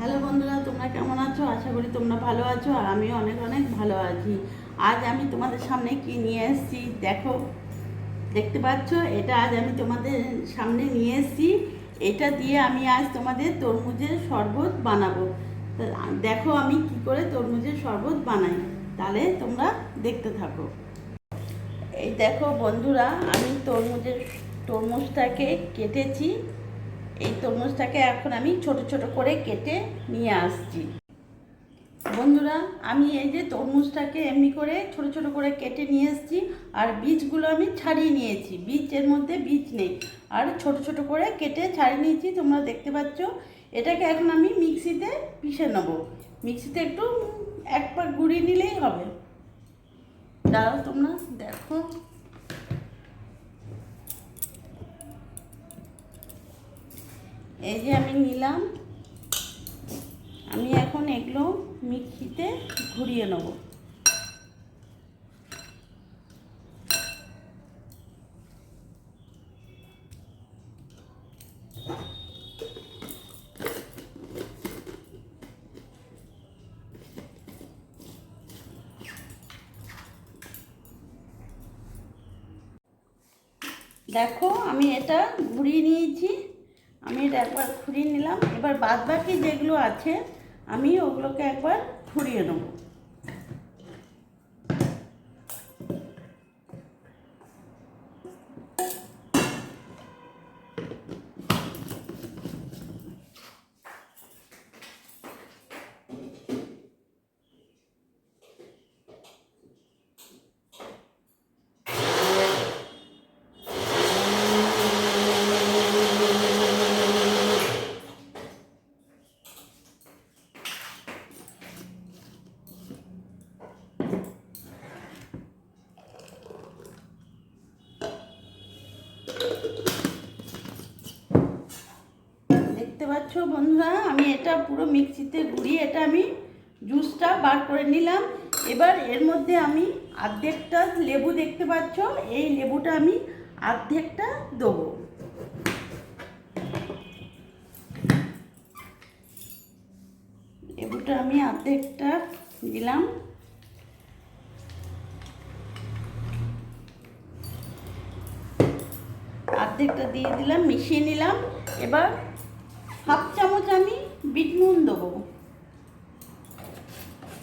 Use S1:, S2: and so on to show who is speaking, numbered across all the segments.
S1: Hello বন্ধুরা, তোমরা কেমন আছো? আশা করি তোমরা ভালো আছো আর আমিও অনেক অনেক ভালো আছি। আজ আমি তোমাদের সামনে কি নিয়ে এসেছি দেখো, দেখতে পাচ্ছ? এটা আজ আমি তোমাদের সামনে নিয়ে এসেছি। এটা দিয়ে আমি আজ তোমাদের তরমুজের শরবত বানাবো। তা দেখো আমি কি করে তরমুজের শরবত বানাই, তাহলে তোমরা দেখতে থাকো। এই দেখো বন্ধুরা, আমি তরমুজটাকে কেটেছি। এই তরমুজটাকে এখন আমি ছোট ছোট করে কেটে নিয়ে আসছি। বন্ধুরা, আমি এই যে তরমুজটাকে এমনি করে ছোট ছোট করে কেটে নিয়ে এসেছি, আর বীজগুলো আমি ছাড়িয়ে নিয়েছি। এর মধ্যে বীজ নেই, আর ছোট ছোট করে কেটে ছাড়িয়ে নিয়েছি, তোমরা দেখতে পাচ্ছ। এটাকে এখন আমি মিক্সিতে পিষে নেব। মিক্সিতে একটু একবার গুঁড়িয়ে নিলেই হবে। দাঁড়াও, তোমরা দেখো। এই যে আমি নিলাম, আমি এখন এগুলো মিক্সিতে ঘুরিয়ে নেব। দেখো আমি এটা ঘুরিয়ে নিয়েছি। আমি এটা একবার ঘুরিয়ে নিলাম। এবার বাদ বাকি যেগুলো আছে আমি ওগুলোকে একবার ঘুরিয়ে নেব। দেখতে পাচ্ছ বন্ধুরা, আমি এটা পুরো মিক্সিতে ঘুরিয়ে এটা আমি জুসটা বার করে নিলাম। এবার এর মধ্যে আমি অর্ধেকটা লেবু, দেখতে পাচ্ছ, এই লেবুটা আমি অর্ধেকটা দেবো। লেবুটা আমি অর্ধেকটা দিলাম। অর্ধেকটা দিয়ে দিলাম, মিশিয়ে নিলাম। এবার হাফ চামচ আমি বিট নুন দেবো।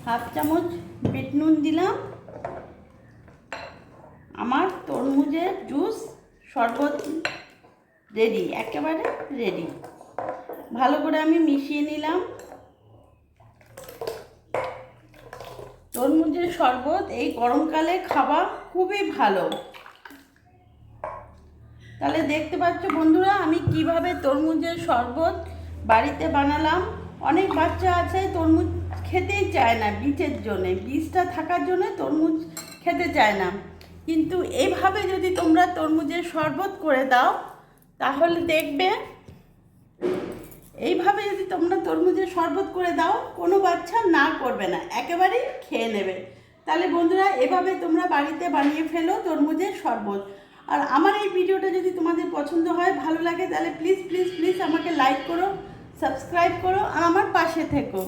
S1: হাফ চামচ বিট নুন দিলাম। আমার তরমুজের জুস শরবত রেডি, একেবারে রেডি। ভালো করে আমি মিশিয়ে নিলাম। তরমুজের শরবত এই গরমকালে খাওয়া খুবই ভালো। তাহলে দেখতে পাচ্ছ বন্ধুরা, আমি কিভাবে তরমুজের শরবত বাড়িতে বানালাম। অনেক বাচ্চা আছে তরমুজ খেতেই চায় না, বীজের জন্যে, বীজটা থাকার জন্য তরমুজ খেতে চায় না। কিন্তু এইভাবে যদি তোমরা তরমুজের শরবত করে দাও, তাহলে দেখবে, এইভাবে যদি তোমরা তরমুজের শরবত করে দাও, কোনো বাচ্চা না করবে না, একেবারেই খেয়ে নেবে। তাহলে বন্ধুরা, এভাবে তোমরা বাড়িতে বানিয়ে ফেলো তরমুজের শরবত। আর আমার এই ভিডিওটা যদি তোমাদের পছন্দ হয়, ভালো লাগে, তাহলে প্লিজ প্লিজ প্লিজ আমাকে লাইক করো, সাবস্ক্রাইব করো আর আমার পাশে থেকো।